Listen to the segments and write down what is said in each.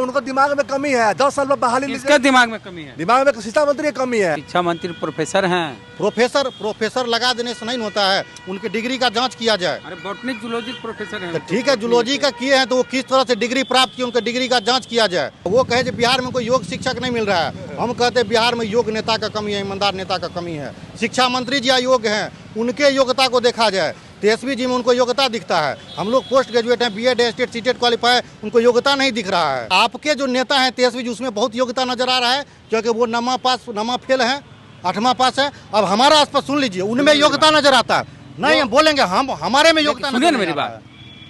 उनको दिमाग में कमी है, 10 साल में बहाली। किसका दिमाग में कमी है? दिमाग में शिक्षा मंत्री की कमी है। शिक्षा मंत्री प्रोफेसर हैं। प्रोफेसर लगा देने से नहीं होता है, उनकी डिग्री का जांच किया जाए। अरे बॉटनी जूलॉजी प्रोफेसर हैं। तो ठीक है, जूलॉजी का किए हैं तो वो किस तरह से डिग्री प्राप्त की, उनका डिग्री का जांच किया जाए। वो कहे कि बिहार में कोई योग्य शिक्षक नहीं मिल रहा है, हम कहते हैं बिहार में योग्य नेता का कमी है, ईमानदार नेता का कमी है। शिक्षा मंत्री जी अयोग्य हैं, उनके योग्यता को देखा जाए। तेजस्वी जी में उनको योग्यता दिखता है, हम लोग पोस्ट ग्रेजुएट हैं, बीएड एस्टेट सीटेट क्वालिफाई, उनको योग्यता नहीं दिख रहा है। आपके जो नेता हैं तेजस्वी जी, उसमें बहुत योग्यता नजर आ रहा है, क्योंकि वो नमा फेल है, 8वां पास है। अब हमारा आसपास सुन लीजिए, उनमें योग्यता नजर आता है। नहीं हम बोलेंगे, हम हमारे में योग्यता। सुनिए ना मेरी बात,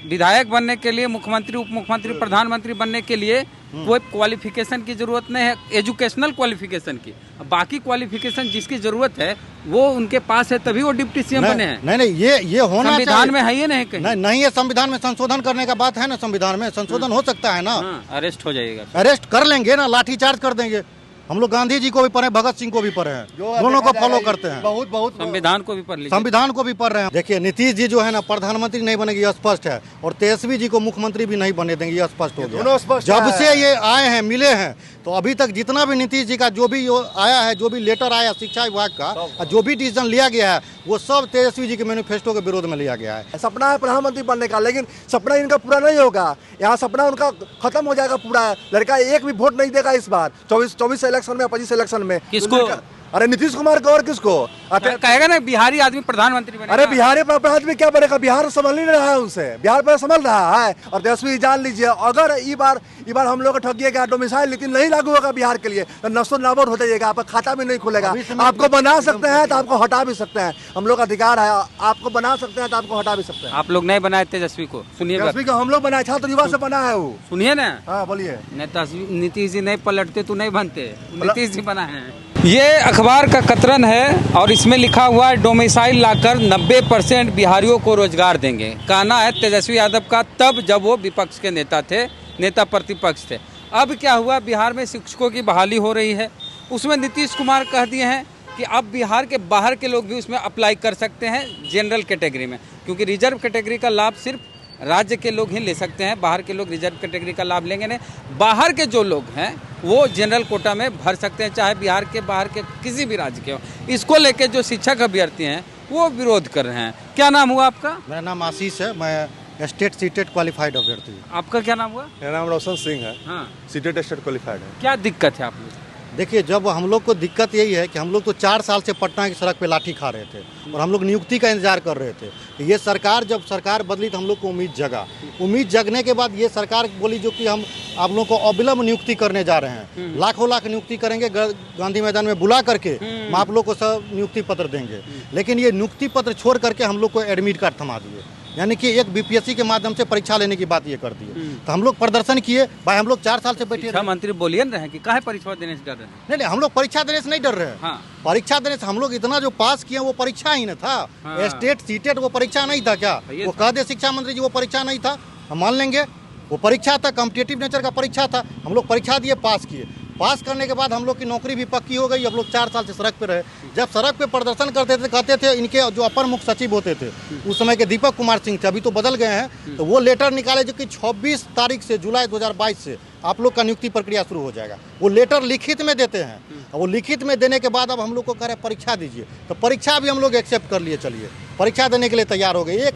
विधायक बनने के लिए, मुख्यमंत्री उप मुख्यमंत्री प्रधानमंत्री बनने के लिए कोई क्वालिफिकेशन की जरूरत नहीं है, एजुकेशनल क्वालिफिकेशन की। बाकी क्वालिफिकेशन जिसकी जरूरत है वो उनके पास है, तभी वो डिप्टी सीएम बने हैं। नहीं ये होना संविधान में है ये नहीं कहीं? नहीं है, संविधान में संशोधन करने का बात है ना, संविधान में संशोधन हो सकता है ना। अरेस्ट हो जाएगा, अरेस्ट कर लेंगे ना, लाठीचार्ज कर देंगे। हम लोग गांधी जी को भी पढ़े, भगत सिंह को भी पढ़े हैं, दोनों को फॉलो करते हैं। बहुत संविधान को भी पढ़ लीजिए। संविधान को भी पढ़ रहे हैं। देखिए नीतीश जी जो है ना प्रधानमंत्री नहीं बनेगी, ये स्पष्ट है, और तेजस्वी जी को मुख्यमंत्री भी नहीं बने देंगे, ये स्पष्ट हो गया। जब से ये आए हैं, मिले हैं, तो अभी तक जितना भी नीतीश जी का जो भी आया है, जो भी लेटर आया शिक्षा विभाग का, जो भी डिसीजन लिया गया है, वो सब तेजस्वी जी के मैनिफेस्टो के विरोध में लिया गया है। सपना है प्रधानमंत्री बनने का, लेकिन सपना इनका पूरा नहीं होगा। यहाँ सपना उनका खत्म हो जाएगा पूरा। लड़का एक भी वोट नहीं देगा इस बार 24 इलेक्शन में, 25 इलेक्शन में। किसको? अरे नीतीश कुमार को, और किसको? कहेगा ना बिहारी आदमी प्रधानमंत्री बनेगा। अरे बिहारी आदमी क्या बनेगा? बिहार संभल नहीं रहा है उनसे, बिहार पर संभल रहा है। और तेजस्वी जान लीजिए, अगर ई बार हम लोग ठगिएगा, डोमिसाइल नीति नहीं लागू होगा बिहार के लिए, तो नस्ल नाबूद हो जाएगा, आपका खाता भी नहीं खुलेगा। आपको बना सकते हैं तो आपको हटा भी सकते हैं, हम लोग अधिकार है। आपको बना सकते हैं तो आपको हटा भी सकते हैं। आप लोग नहीं बनाए तेजस्वी को, सुनिए। तेजस्वी को हम लोग बनाए, छात्र युवा से बना है वो। सुनिए ना। हाँ बोलिए। नीतीश जी नहीं पलटते तो नहीं बनते, नीतीश जी बनाए हैं। ये अखबार का कतरन है और इसमें लिखा हुआ है डोमिसाइल लाकर 90% बिहारियों को रोजगार देंगे। कहना है तेजस्वी यादव का, तब जब वो विपक्ष के नेता थे, नेता प्रतिपक्ष थे। अब क्या हुआ, बिहार में शिक्षकों की बहाली हो रही है, उसमें नीतीश कुमार कह दिए हैं कि अब बिहार के बाहर के लोग भी उसमें अप्लाई कर सकते हैं जनरल कैटेगरी में, क्योंकि रिजर्व कैटेगरी का लाभ सिर्फ राज्य के लोग ही ले सकते हैं, बाहर के लोग रिजर्व कैटेगरी का लाभ लेंगे नहीं। बाहर के जो लोग हैं वो जनरल कोटा में भर सकते हैं, चाहे बिहार के बाहर के किसी भी राज्य के हो। इसको लेके जो शिक्षक अभ्यर्थी हैं वो विरोध कर रहे हैं। क्या नाम हुआ आपका? मेरा नाम आशीष है, मैं स्टेट सीटेट क्वालिफाइड अभ्यर्थी हूँ। आपका क्या नाम हुआ? मेरा नाम रोशन सिंह है। हाँ, सीटेट स्टेट क्वालिफाइड है। क्या दिक्कत है आप लोग? देखिए, जब हम लोग को दिक्कत यही है कि हम लोग तो 4 साल से पटना की सड़क पे लाठी खा रहे थे और हम लोग नियुक्ति का इंतजार कर रहे थे। ये सरकार, जब सरकार बदली तो हम लोग को उम्मीद जगा। उम्मीद जगने के बाद ये सरकार बोली जो कि हम आप लोगों को अविलंब नियुक्ति करने जा रहे हैं, लाखों लाख नियुक्ति करेंगे, गांधी मैदान में बुला करके हम आप लोग को सब नियुक्ति पत्र देंगे। लेकिन ये नियुक्ति पत्र छोड़ करके हम लोग को एडमिट कार्ड थमा दिए, यानी कि एक बीपीएससी के माध्यम से परीक्षा लेने की बात ये कर दी है। तो हम लोग प्रदर्शन किए भाई, हम लोग 4 साल से बैठे। शिक्षा मंत्री बोलिए रहे हैं कि काहे परीक्षा देने से डर रहे हैं? नहीं, हम लोग परीक्षा देने से नहीं डर रहे हैं। हाँ। परीक्षा देने से हम लोग इतना जो पास किए वो परीक्षा ही न था। हाँ। स्टेट सीटेट वो परीक्षा नहीं था क्या? वो कह दे शिक्षा मंत्री जी वो परीक्षा नहीं था, हम मान लेंगे। वो परीक्षा था, कॉम्पिटिटिव नेचर का परीक्षा था, हम लोग परीक्षा दिए, पास किए। पास करने के बाद हम लोग की नौकरी भी पक्की हो गई। हम लोग 4 साल से सड़क पे रहे। जब सड़क पे प्रदर्शन करते थे, कहते थे, इनके जो अपर मुख्य सचिव होते थे उस समय के दीपक कुमार सिंह थे, अभी तो बदल गए हैं, तो वो लेटर निकाले जो कि 26 तारीख से जुलाई 2022 से आप लोग का नियुक्ति प्रक्रिया शुरू हो जाएगा। वो लेटर लिखित में देते हैं, वो लिखित में देने के बाद अब हम लोग को कह रहे परीक्षा दीजिए, तो परीक्षा भी हम लोग एक्सेप्ट कर लिए। चलिए परीक्षा देने के लिए तैयार हो गए।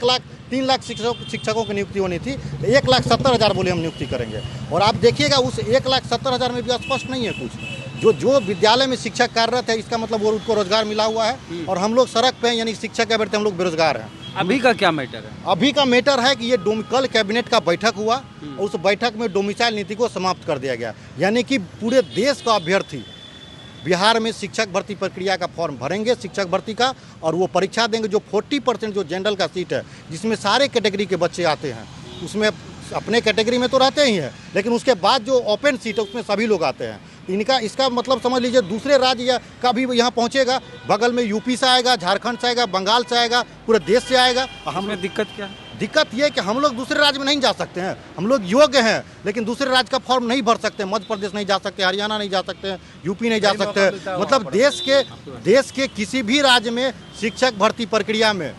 3 लाख शिक्षकों की नियुक्ति होनी थी, तो 1,70,000 बोले हम नियुक्ति करेंगे। और आप देखिएगा उस 1,70,000 में भी स्पष्ट नहीं है कुछ। जो विद्यालय में शिक्षक कार्यरत है, इसका मतलब वो उनको रोजगार मिला हुआ है, और हम लोग सड़क पे यानी शिक्षक के अभ्यर्थी हम लोग बेरोजगार हैं। अभी का क्या मैटर है? अभी का मैटर है कि ये कल कैबिनेट का बैठक हुआ और उस बैठक में डोमिसाइल नीति को समाप्त कर दिया गया, यानी कि पूरे देश का अभ्यर्थी बिहार में शिक्षक भर्ती प्रक्रिया का फॉर्म भरेंगे शिक्षक भर्ती का, और वो परीक्षा देंगे। जो 40% जो जनरल का सीट है, जिसमें सारे कैटेगरी के बच्चे आते हैं, उसमें अपने कैटेगरी में तो रहते ही हैं, लेकिन उसके बाद जो ओपन सीट है उसमें सभी लोग आते हैं। इसका मतलब समझ लीजिए दूसरे राज्य का भी यहाँ पहुँचेगा, बगल में यूपी से आएगा, झारखंड से आएगा, बंगाल से आएगा, पूरे देश से आएगा। हमें दिक्कत क्या है? दिक्कत ये है कि हम लोग दूसरे राज्य में नहीं जा सकते हैं। हम लोग योग्य हैं, लेकिन दूसरे राज्य का फॉर्म नहीं भर सकते। मध्य प्रदेश नहीं जा सकते, हरियाणा नहीं जा सकते, यूपी नहीं जा सकते। मतलब देश के किसी भी राज्य में शिक्षक भर्ती प्रक्रिया में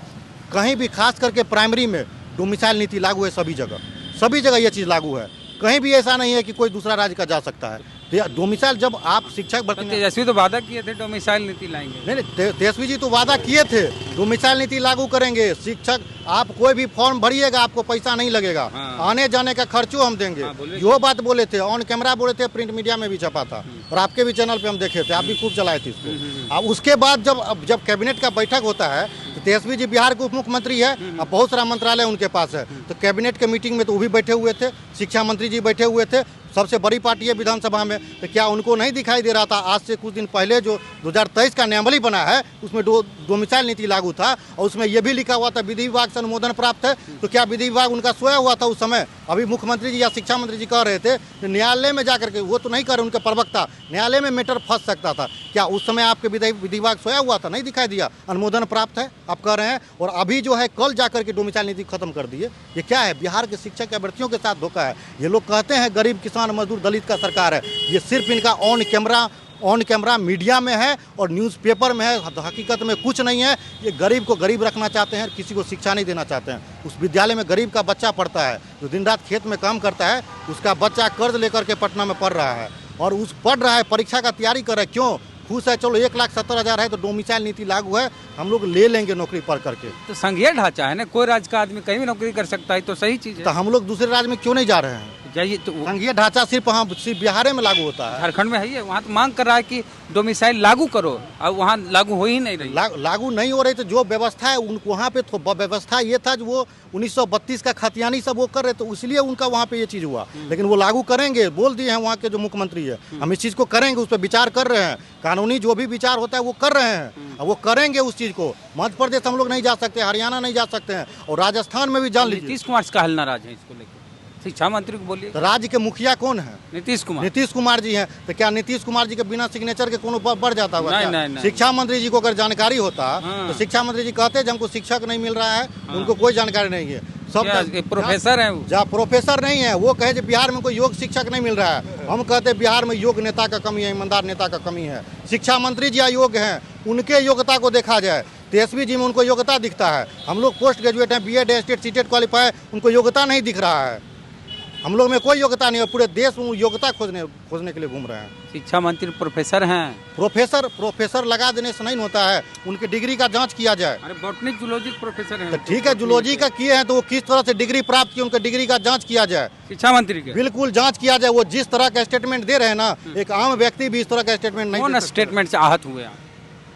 कहीं भी, खास करके प्राइमरी में, डोमिसाइल नीति लागू है। सभी जगह ये चीज़ लागू है। कहीं भी ऐसा नहीं है कि कोई दूसरा राज्य का जा सकता है। डोमिसाइल जब आप शिक्षक भर्ती तेजस्वी तो वादा किए थे डोमिसाइल नीति लाएंगे। नहीं, तेजस्वी जी तो वादा किए थे डोमिसाइल नीति लागू करेंगे। शिक्षक आप कोई भी फॉर्म भरिएगा आपको पैसा नहीं लगेगा। हाँ। आने जाने का खर्चो हम देंगे। यो बात बोले थे, ऑन कैमरा बोले थे, प्रिंट मीडिया में भी छपा था और आपके भी चैनल पे हम देखे थे, आप भी खूब चलाए थे इसको। अब उसके बाद जब कैबिनेट का बैठक होता है तो तेजस्वी जी बिहार के उप मुख्यमंत्री है, अब बहुत सारा मंत्रालय उनके पास है, तो कैबिनेट के मीटिंग में तो वो भी बैठे हुए थे, शिक्षा मंत्री जी बैठे हुए थे, सबसे बड़ी पार्टी है विधानसभा में, तो क्या उनको नहीं दिखाई दे रहा था? आज से कुछ दिन पहले जो 2023 का नियमावली बना है उसमें डोमिसाइल नीति लागू था और उसमें यह भी लिखा हुआ था विधि विभाग से अनुमोदन प्राप्त है। तो क्या विधि विभाग उनका सोया हुआ था उस समय? अभी मुख्यमंत्री जी या शिक्षा मंत्री जी कह रहे थे कि न्यायालय में जाकर के, वो तो नहीं कर रहे उनके प्रवक्ता, न्यायालय में मैटर फंस सकता था। क्या उस समय आपके विधि विभाग सोया हुआ था? नहीं दिखाई दिया, अनुमोदन प्राप्त है आप कह रहे हैं। और अभी जो है कल जाकर के डोमिसाइल नीति खत्म कर दिए। ये क्या है? बिहार के शिक्षक अभ्यर्थियों के साथ धोखा है। ये लोग कहते हैं गरीब किसान मजदूर दलित का सरकार है, ये सिर्फ इनका ऑन कैमरा मीडिया में है और न्यूज़पेपर में है, हकीकत में कुछ नहीं है। ये गरीब को गरीब रखना चाहते हैं, किसी को शिक्षा नहीं देना चाहते हैं। उस विद्यालय में गरीब का बच्चा पढ़ता है जो दिन रात खेत में काम करता है, उसका बच्चा कर्ज लेकर के पटना में पढ़ रहा है और पढ़ रहा है, परीक्षा का तैयारी कर रहा है। क्यों खुश है? चलो 1,70,000 है तो डोमिसाइल नीति लागू है, हम लोग ले लेंगे नौकरी पढ़ करके। तो संघीय ढांचा है ना, कोई राज्य का आदमी कहीं भी नौकरी कर सकता है, तो सही चीज है। तो हम लोग दूसरे राज्य में क्यों नहीं जा रहे हैं? जाइए तो संघीय ढांचा सिर्फ बिहार में लागू होता है। झारखंड में है ही, वहाँ तो मांग कर रहा है कि डोमिसाइल लागू करो, अब वहाँ लागू हो ही नहीं रही। लागू नहीं हो रही तो जो व्यवस्था है उनको वहाँ पे व्यवस्था ये था जो वो 1932 का खतियानी सब वो कर रहे तो इसलिए उनका वहाँ पे ये चीज़ हुआ। लेकिन वो लागू करेंगे, बोल दिए हैं वहाँ के जो मुख्यमंत्री है, हम इस चीज़ को करेंगे, उस पर विचार कर रहे हैं। कानूनी जो भी विचार होता है वो कर रहे हैं, वो करेंगे उस चीज़ को। मध्य प्रदेश हम लोग नहीं जा सकते, हरियाणा नहीं जा सकते हैं और राजस्थान में भी जान लीजिए। नीतीश कुमार का हल नाराज है इसको लेकर, शिक्षा मंत्री को बोलिए। तो राज्य के मुखिया कौन है? नीतीश कुमार जी हैं। तो क्या नीतीश कुमार जी के बिना सिग्नेचर के कोनो बढ़ जाता हुआ? नहीं। शिक्षा मंत्री जी को अगर जानकारी होता हाँ। तो शिक्षा मंत्री जी कहते हैं हमको शिक्षक नहीं मिल रहा है, उनको कोई जानकारी नहीं है। सब प्रोफेसर है, जहाँ प्रोफेसर नहीं है वो कहे बिहार में कोई योग शिक्षक नहीं मिल रहा है। हम कहते हैं बिहार में योग नेता का कमी है, ईमानदार नेता का कमी है। शिक्षा मंत्री जी अयोग्य हैं, उनके योग्यता को देखा जाए। तेजस्वी जी में उनको योग्यता दिखता है, हम लोग पोस्ट ग्रेजुएट हैं, बीएड स्टेट सीटेट क्वालिफाई, उनको योग्यता नहीं दिख रहा है। हम लोग में कोई योग्यता नहीं है, पूरे देश में योग्यता खोजने के लिए घूम रहे हैं। शिक्षा मंत्री प्रोफेसर हैं। प्रोफेसर लगा देने से नहीं होता है, उनकी डिग्री का जांच किया जाए। अरे बॉटनी जूलॉजी प्रोफेसर हैं। तो ठीक है, जूलॉजी का किए हैं तो वो किस तरह से डिग्री प्राप्त की, उनकी डिग्री का जांच किया जाए। शिक्षा मंत्री के बिल्कुल जांच किया जाए। वो जिस तरह का स्टेटमेंट दे रहे हैं ना, एक आम व्यक्ति भी इस तरह का स्टेटमेंट नहीं। कौन स्टेटमेंट से आहत हुए?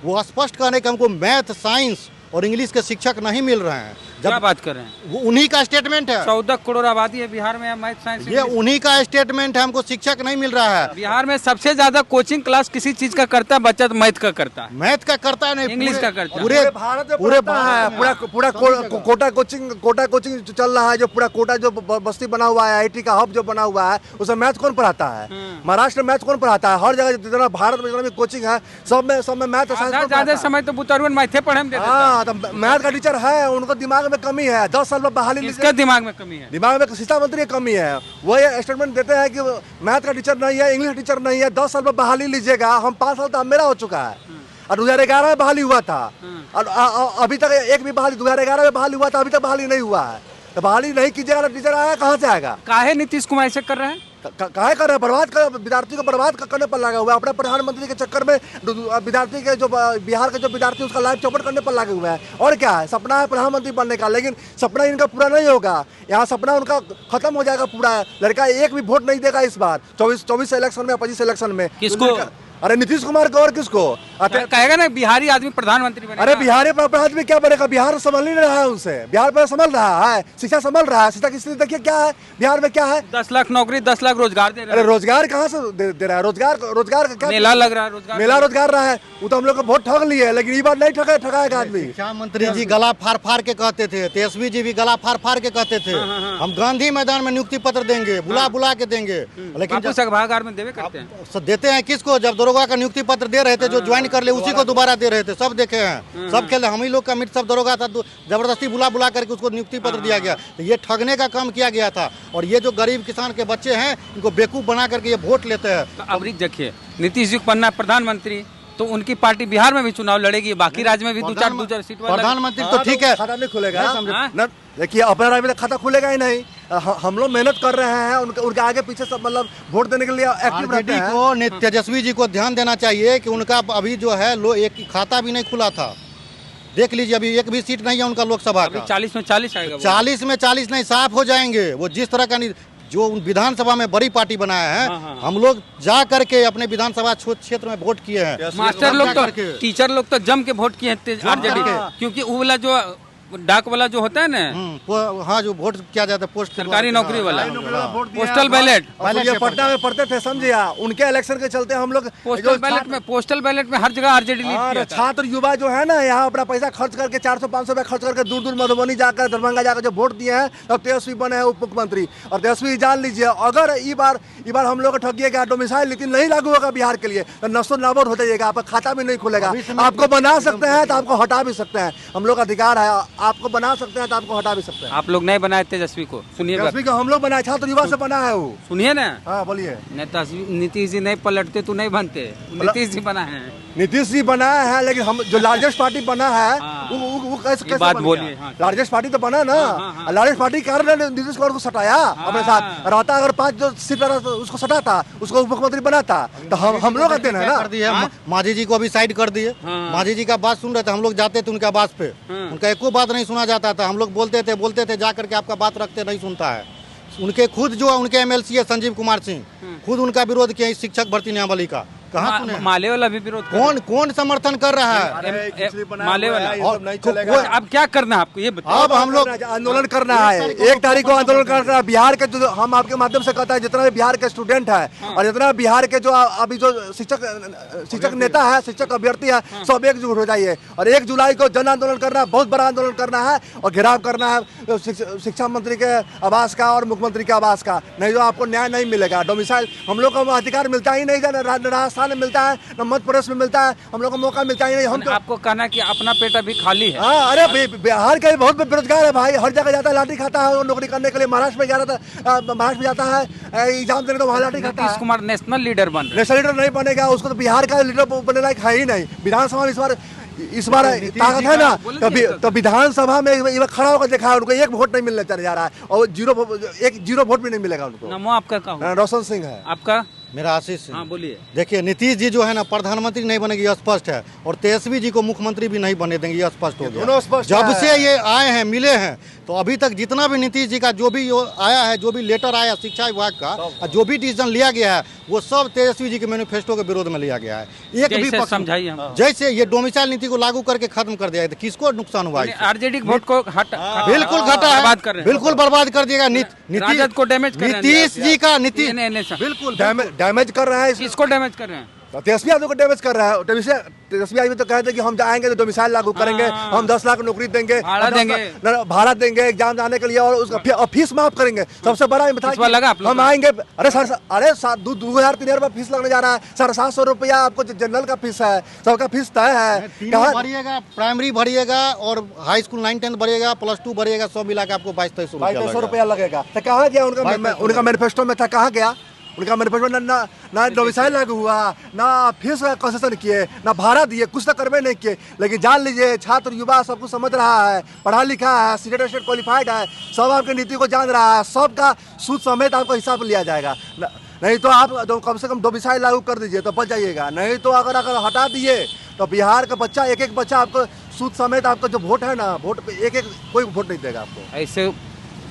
वो स्पष्ट कहने का हमको मैथ, साइंस और इंग्लिश के शिक्षक नहीं मिल रहे हैं। क्या बात कर रहे हैं? वो उन्हीं का स्टेटमेंट है। 14 करोड़ आबादी है बिहार में, मैथ साइंस ये उन्हीं का स्टेटमेंट है, हमको शिक्षक नहीं मिल रहा है। बिहार में सबसे ज्यादा कोचिंग क्लास किसी चीज का करता है बच्चा? तो मैथ का करता है, मैथ का करता है, नहीं इंग्लिश का करता है। पूरे भारत में पूरा कोटा कोचिंग चल रहा है, जो पूरा कोटा जो बस्ती बना हुआ है, आईटी का हब जो बना हुआ है, उसमें मैथ कौन पढ़ाता है? महाराष्ट्र में मैथ कौन पढ़ाता है? हर जगह जितना भारत में जितना भी कोचिंग है सब में मैथ ज्यादा समय तो बुतरुन मैथे पढ़े में देते हैं। हाँ, तो मैथ का टीचर है, उनको दिमाग में कमी है। 10 साल में बहाली। किसका दिमाग में कमी है? दिमाग में शिक्षा मंत्री की कमी है। वो ये स्टेटमेंट देते हैं कि मैथ का टीचर नहीं है, इंग्लिश टीचर नहीं है, 10 साल में बहाली लीजिएगा। हम 5 साल तो मेरा हो चुका है और 2011 में बहाली हुआ था और अभी तक एक भी बहाली 2011 में बहाली हुआ था, अभी तक बहाली नहीं हुआ है। तो बहाली नहीं कीजिएगा तो टीचर आया कहाँ से आएगा? काहे नीतीश कुमार ऐसे कर रहे हैं? काहे कर रहे हैं? बर्बाद कर, विद्यार्थी को बर्बाद करने पर लगा हुआ है। अपने प्रधानमंत्री के चक्कर में विद्यार्थी के जो बिहार के जो विद्यार्थी उसका लाइफ चौपट करने पर लगे हुए हैं। और क्या है? सपना है प्रधानमंत्री बनने का, लेकिन सपना इनका पूरा नहीं होगा। यहाँ सपना उनका खत्म हो जाएगा पूरा। लड़का एक भी वोट नहीं देगा इस बार 24 इलेक्शन में, 25 इलेक्शन में। किसको? अरे नीतीश कुमार को। और किसको? कहेगा ना बिहारी आदमी प्रधानमंत्री बनेगा। अरे बिहारी आदमी क्या बनेगा? बिहार संभल नहीं रहा है उनसे। बिहार पर संभल रहा है, शिक्षा संभल रहा है। शिक्षा की स्थिति देखिए क्या है बिहार में, क्या है? 10 लाख नौकरी, 10 लाख रोजगार दे रहा है। अरे रोजगार कहाँ से दे रहा है? रोजगार का क्या मेला लग रहा है? रोजगार मेला रोजगार रहा है। वो तो हम लोग को बहुत ठग लिए, लेकिन ये बात नहीं ठगाएगा आदमी। शिक्षा मंत्री जी गला फाड़ के कहते थे, तेजस्वी जी भी गला फाड़ के कहते थे हम गांधी मैदान में नियुक्ति पत्र देंगे, बुला के देंगे। लेकिन सभागार में देवे करते हैं। देते हैं किसको? जब दरोगा का नियुक्ति पत्र दे रहे थे, जो ज्वाइन कर ले उसी को दोबारा दे रहे थे। सब देखे हैं, सब खेल। हम ही लोग का मित्र सब दरोगा था, जबरदस्ती बुला करके उसको नियुक्ति पत्र दिया गया। तो ये ठगने का काम किया गया था। और ये जो गरीब किसान के बच्चे हैं इनको बेवकूफ बना करके ये वोट लेते हैं। तो अब देखिए नीतीश जी को बनना प्रधानमंत्री, तो उनकी पार्टी बिहार में भी चुनाव लड़ेगी, बाकी राज्य में भी 2-4 सीट। प्रधानमंत्री तो ठीक है, खाता नहीं खुलेगा। देखिए अपना राज्य में खाता खुलेगा ही नहीं। हम लोग मेहनत कर रहे हैं, उनके उनके आगे पीछे सब मतलब वोट देने के लिए एक्टिव रहते आरजेडी हैं। को तेजस्वी जी को ध्यान देना चाहिए कि उनका अभी जो है एक खाता भी नहीं खुला था। देख लीजिए अभी एक भी सीट नहीं है उनका लोकसभा अभी का। 40 में 40 आएगा वो। 40 में 40 नहीं, साफ हो जाएंगे। वो जिस तरह का जो विधानसभा में बड़ी पार्टी बनाया है, हाँ, हाँ। हम लोग जा करके अपने विधानसभा क्षेत्र में वोट किए हैं। मास्टर लोग तो करके। टीचर लोग तो जम के वोट किए हैं आरजेडी के, क्योंकि वो वाला जो डाक वाला जो होता है ना, हाँ, जो वोट किया जाता है पोस्ट सरकारी नौकरी वाला, वोट दिया पोस्टल है। बैलेट। और ये पटना में पढ़ते थे, समझे आप? उनके इलेक्शन के चलते हम लोग पोस्टल बैलेट में, पोस्टल बैलेट में हर जगह आरजेडी लीड और किया था। छात्र युवा जो है ना, यहाँ अपना पैसा खर्च करके 400-500 रुपया खर्च करके दूर दूर मधुबनी जाकर, दरभंगा जाकर जो वोट दिए हैं, तब तेजस्वी बने हैं उप मुख्यमंत्री। और तेजस्वी जान लीजिए, अगर ई बार हम लोग को ठगिएगा, डोमिसाइल नीति नहीं लागू होगा बिहार के लिए, तो नस्ल नाबूद हो जाएगा, आपका खाता भी नहीं खुलेगा। आपको बना सकते हैं तो आपको हटा भी सकते हैं, हम लोग का अधिकार है। आपको बना सकते हैं तो आपको हटा भी सकते हैं। आप लोग नहीं बनाए तेजस्वी को, सुनिए बात। तेजस्वी को हम लोग बनाए, छात्र युवा से बना है वो। सुनिए ना, हाँ बोलिए। नीतीश जी नहीं पलटते तो नहीं बनते, नीतीश जी बनाए हैं। नीतीश जी बनाया है, लेकिन हम जो लार्जेस्ट पार्टी बना है हाँ। वो कैसे बात बन बोलिए, गया? हाँ। लार्जेस्ट पार्टी तो बना ना, हाँ। लार्जेस्ट पार्टी के कारण नीतीश कुमार को सटाया अपने साथ। रहता अगर 5 जो सीट रहता तो उसको सटाता, उसको मुख्यमंत्री बनाता, तो हम लोग कहते हैं कर दिए ना। मांझी जी को अभी साइड कर दिए। हाँ। मांझी जी का बात सुन रहे थे, हम लोग जाते थे उनके आवास पे, उनका एको बात नहीं सुना जाता था। हम लोग बोलते थे जा करके आपका बात रखते, नहीं सुनता है। उनके खुद जो उनके एमएलसी है संजीव कुमार सिंह, खुद उनका विरोध किया इस शिक्षक भर्ती नियमावली का। कहाँ सुने? माले वाला भी विरोध कर रहा है। कौन समर्थन कर रहा है? माले वाला। और नहीं चलेगा। अब क्या करना है आपको ये बताओ। अब हम लोग आंदोलन करना है, 1 तारीख को आंदोलन करना है। बिहार के जो हम आपके माध्यम से कहता है, जितना भी बिहार के स्टूडेंट है और जितना बिहार के जो अभी जो शिक्षक नेता है, शिक्षक अभ्यर्थी है, सब एकजुट हो जाइए। और 1 जुलाई को जन आंदोलन करना है, बहुत बड़ा आंदोलन करना है और घेराव करना है शिक्षा मंत्री के आवास का और मुख्यमंत्री के आवास का। नहीं तो आपको न्याय नहीं मिलेगा। डोमिसाइल हम लोग को अधिकार मिलता ही नहीं, राजस्थान में मिलता है, न मध्य प्रदेश में मिलता है, हम लोग को मौका मिलता ही नहीं। हम तो आपको कहना कि अपना पेट अभी खाली है। हाँ, अरे बिहार का बहुत बेरोजगार है भाई, हर जगह जाता है, लाठी खाता है। वो नौकरी करने के लिए महाराष्ट्र में जाता है एग्जाम देने, तो वहाँ लाठी खाता नीतीश है। कुमार नेशनल लीडर बन रहे हैं। नेशनल लीडर नहीं बनेगा, उसको तो बिहार का लीडर बनने लायक है ही नहीं। विधानसभा में इस बार ताकत है ना, तो विधानसभा में एक बार खड़ा होकर देखा है, उनको 1 वोट नहीं मिलने चले जा रहा है, और 0 वोट भी नहीं मिलेगा उनको। नमो आपका क्या हुआ? रोशन सिंह है। आपका? मेरा आशीष सिंह। हाँ बोलिए। देखिए नीतीश जी जो है ना, प्रधानमंत्री नहीं बनेगी, ये स्पष्ट है। और तेजस्वी जी को मुख्यमंत्री भी नहीं बने देंगे, ये स्पष्ट हो दोनों गया। स्पष्ट जब है। से ये आए हैं, मिले हैं, तो अभी तक जितना भी नीतीश जी का जो भी आया है, जो भी लेटर आया शिक्षा विभाग का, और जो भी डिसीजन लिया गया है, वो सब तेजस्वी जी के मैनिफेस्टो के विरोध में लिया गया है। एक भी जैसे पक्ष समझाइए हम। जैसे ये डोमिसाइल नीति को लागू करके खत्म कर दिया है, तो किसको नुकसान हुआ इससे? आरजेडी वोट को बिल्कुल घटा है, बर्बाद कर रहे हैं। बिल्कुल बर्बाद कर दिएगा। राजद को डैमेज कर रहे हैं। नीतीश जी का नीतीश नहीं, बिल्कुल डैमेज कर रहा है। किसको डैमेज कर रहे हैं? तेजस्वी यादव को डैमेज कर रहा है। तेजस्वी यादव तो कहते हैं कि हम जाएंगे तो डोमिसाइल लागू करेंगे, हम 10 लाख नौकरी देंगे, भाड़ा देंगे एग्जाम जाने के लिए, और उसका फीस माफ करेंगे। सबसे बड़ा लगा आप लोग हम आएंगे, अरे 2,000-3,000 फीस लगने जा रहा है, 750 रुपया आपको जनरल का फीस है, सबका फीस तय है। भरिएगा, प्राइमरी भरिएगा और हाई स्कूल 9-10 भरिएगा, +2 भरिएगा, सब मिला के आपको 2200 रुपया लगेगा। तो कहाँ गया उनका मैनिफेस्टो में था, कहाँ गया उनका मैनिफेस्टो? ना डोमिसाइल लागू हुआ, ना फीस का कंसेशन किए, ना भाड़ा दिए, कुछ तो करवे नहीं किए। लेकिन जान लीजिए, छात्र युवा सब कुछ समझ रहा है, पढ़ा लिखा है, सीटेड क्वालिफाइड है, सब आपकी नीति को जान रहा है, सबका सूद समेत आपको हिसाब लिया जाएगा। नहीं तो आप कम से कम डोमिसाइल लागू कर दीजिए तो बच जाइएगा। नहीं तो अगर हटा दिए तो बिहार का बच्चा, एक बच्चा आपको सूद समेत आपका जो वोट है ना, वोट एक कोई वोट नहीं देगा आपको। ऐसे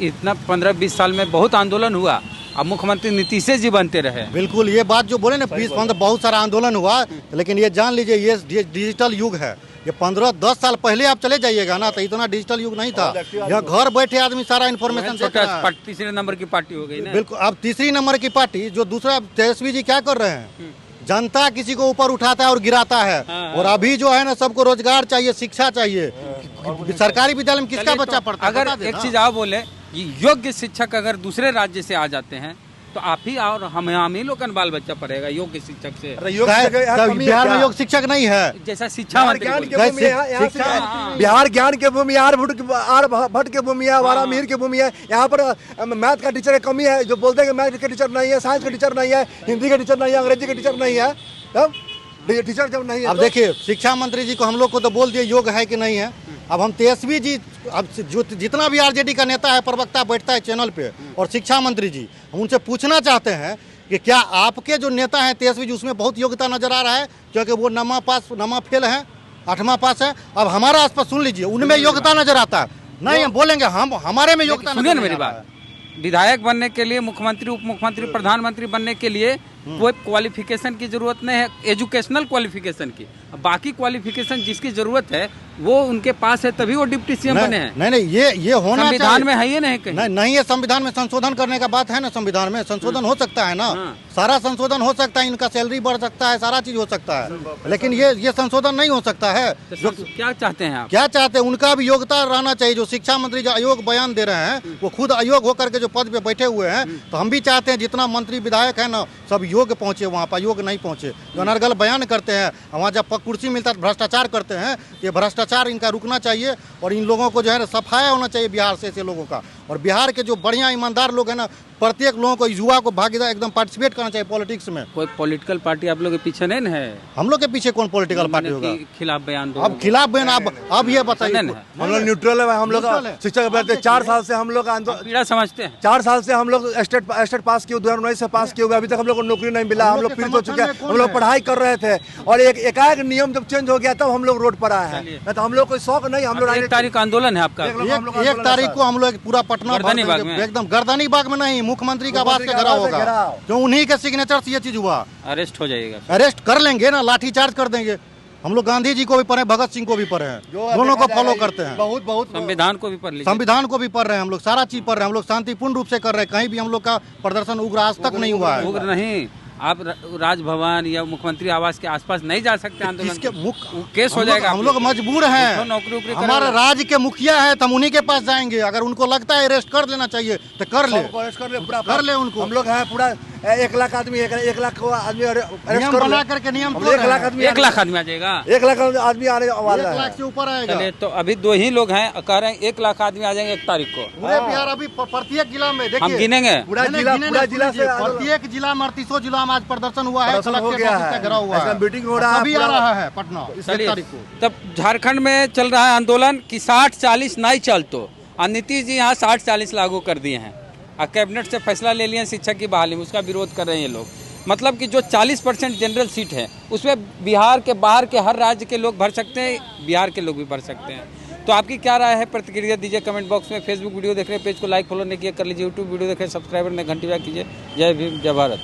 इतना 15-20 साल में बहुत आंदोलन हुआ, अब मुख्यमंत्री नीतीश जी बनते रहे। बिल्कुल, ये बात जो बोले ना, 20-15 बहुत सारा आंदोलन हुआ, लेकिन ये जान लीजिए ये डिजिटल युग है। ये 15-10 साल पहले आप चले जाइएगा ना, तो इतना डिजिटल युग नहीं था। यहाँ घर बैठे आदमी सारा इन्फॉर्मेशन देता है। तीसरे नंबर की पार्टी हो गई ना। बिल्कुल, अब तीसरी नंबर की पार्टी जो दूसरा तेजस्वी जी क्या कर रहे हैं, जनता किसी को ऊपर उठाता है और गिराता है। और अभी जो है ना, सबको रोजगार चाहिए, शिक्षा चाहिए। सरकारी विद्यालय में किसका बच्चा पढ़ता है? अगर एक चीज आप बोले, योग्य शिक्षक अगर दूसरे राज्य से आ जाते हैं तो आप ही और हम ही लोग का बाल बच्चा पढ़ेगा योग्य शिक्षक से। बिहार में योग शिक्षक नहीं है। जैसा शिक्षा बिहार ज्ञान के भूमि, आर्यभट्ट के भूमि है, वारामिहिर की भूमि है। यहाँ पर मैथ का टीचर की कमी है, जो बोलते हैं कि मैथ के टीचर नहीं है, साइंस के टीचर नहीं है, हिंदी के टीचर नहीं है, अंग्रेजी के टीचर नहीं है। तब टीचर जब नहीं है, अब देखिए शिक्षा मंत्री जी को हम लोग को तो बोल दिए योग है कि नहीं है, अब हम तेजस्वी जी, अब जो जितना भी आरजेडी का नेता है, प्रवक्ता बैठता है चैनल पे, और शिक्षा मंत्री जी, हम उनसे पूछना चाहते हैं कि क्या आपके जो नेता हैं तेजस्वी जी, उसमें बहुत योग्यता नजर आ रहा है? क्योंकि वो नमा फेल है, 8वां पास है। अब हमारा आस पास सुन लीजिए, उनमें योग्यता नजर आता है नहीं, हम बोलेंगे हम हमारे में योग्यता सुनिए ना मेरी बात, विधायक बनने के लिए, मुख्यमंत्री, उप मुख्यमंत्री, प्रधानमंत्री बनने के लिए कोई क्वालिफिकेशन की जरूरत नहीं है, एजुकेशनल क्वालिफिकेशन की। बाकी क्वालिफिकेशन जिसकी जरूरत है वो उनके पास है, तभी वो डिप्टी सीएम बने हैं। नहीं, ये होना संविधान में है ये नहीं कहीं? नहीं है, संविधान में संशोधन करने का बात है ना, संविधान में संशोधन हो सकता है ना, सारा संशोधन हो सकता है, इनका सैलरी बढ़ सकता है, सारा चीज हो सकता है, लेकिन ये संशोधन नहीं हो सकता है। जो क्या चाहते हैं आप? क्या चाहते हैं? उनका भी योग्यता रहना चाहिए। जो शिक्षा मंत्री जो अयोग्य बयान दे रहे हैं, वो खुद अयोग्य होकर के जो पद पे बैठे हुए हैं, तो हम भी चाहते हैं जितना मंत्री विधायक है ना, सब योग्य पहुंचे वहाँ पर, योग्य नहीं पहुंचे। जो अनर्गल बयान करते हैं, वहाँ जब कुर्सी मिलता है भ्रष्टाचार करते हैं, ये भ्रष्टाचार इनका रुकना चाहिए, और इन लोगों को जो है सफाया होना चाहिए बिहार से, ऐसे लोगों का। और बिहार के जो बढ़िया ईमानदार लोग हैं ना, प्रत्येक लोगों को, युवा को भागीदार एकदम पार्टिसिपेट करना चाहिए पॉलिटिक्स में। कोई पॉलिटिकल पार्टी आप लोग के पीछे नहीं है? हम लोग के पीछे कौन पॉलिटिकल पार्टी होगा? खिलाफ बयान दो। अब खिलाफ बयान अब ये बताइए। हम लोग न्यूट्रल है, हम लोग शिक्षक बैठते 4 साल से हम लोग पीड़ा समझते हैं। 4 साल से हम लोग स्टेट पास किए, 2019 से पास किए हुए, अभी तक हम लोग को नौकरी नहीं मिला, हम लोग पीड़ित हो चुके हैं। हम लोग पढ़ाई कर रहे थे और एकाएक नियम जब चेंज हो गया तब हम लोग रोड पर आए हैं। तो हम लोग कोई शौक नहीं, हम लोग 1 तारीख का आंदोलन है आपका? 1 तारीख को हम लोग पूरा पटना एकदम गर्दनी बाग में नहीं, मुख्यमंत्री का आवास से घेराव होगा, जो उन्हीं के सिग्नेचर से ये चीज हुआ। अरेस्ट हो जाएगा? अरेस्ट कर लेंगे ना, लाठी चार्ज कर देंगे। हम लोग गांधी जी को भी पढ़े, भगत सिंह को भी पढ़े हैं, दोनों को फॉलो करते हैं। बहुत संविधान को भी पढ़ लीजिए। संविधान को भी पढ़ रहे हैं हम लोग, सारा चीज पढ़ रहे हैं हम लोग, शांतिपूर्ण रूप से कर रहे हैं। कहीं भी हम लोग का प्रदर्शन उग्र आज तक नहीं हुआ है। उग्र नहीं, आप राजभवन या मुख्यमंत्री आवास के आसपास नहीं जा सकते आंदोलन के, केस हो जाएगा। हम लोग मजबूर हैं, नौकरी हमारे राज्य के मुखिया है, तो हम उन्हीं के पास जाएंगे। अगर उनको लगता है अरेस्ट कर लेना चाहिए तो कर ले उनको। हम लोग हैं पूरा 1 लाख आदमी, 1 लाख आदमी नियम बना करके नियम 1 लाख आदमी, 1 लाख आदमी आ जाएगा। 1 लाख आदमी आने वाला है, 1 लाख से ऊपर आएगा। चलिए, तो अभी 2 ही लोग हैं, कह रहे हैं 1 लाख आदमी आ जाएंगे 1 तारीख को। पूरे बिहार अभी प्रत्येक जिला में देखिए, हम गिनेंगे पूरा जिला से, प्रत्येक जिला में 38 जिला में आज प्रदर्शन हुआ है, हो गया है, मीटिंग हो रहा है, अभी आ रहा है पटना 1 तारीख को। तब झारखंड में चल रहा है आंदोलन कि 60-40 नहीं चल, तो नीतीश जी यहाँ 60-40 लागू कर दिए हैं और कैबिनेट से फैसला ले लिए शिक्षक की बहाली में, उसका विरोध कर रहे हैं ये लोग। मतलब कि जो 40% जनरल सीट है उसमें बिहार के बाहर के हर राज्य के लोग भर सकते हैं, बिहार के लोग भी भर सकते हैं। तो आपकी क्या राय है, प्रतिक्रिया दीजिए कमेंट बॉक्स में। फेसबुक वीडियो देख रहे हैं, पेज को लाइक फॉलो नहीं किया कर लीजिए, यूट्यूब वीडियो देख रहे हैं सब्सक्राइबर ने घंटी बजा कीजिए। जय भीम, जय भारत।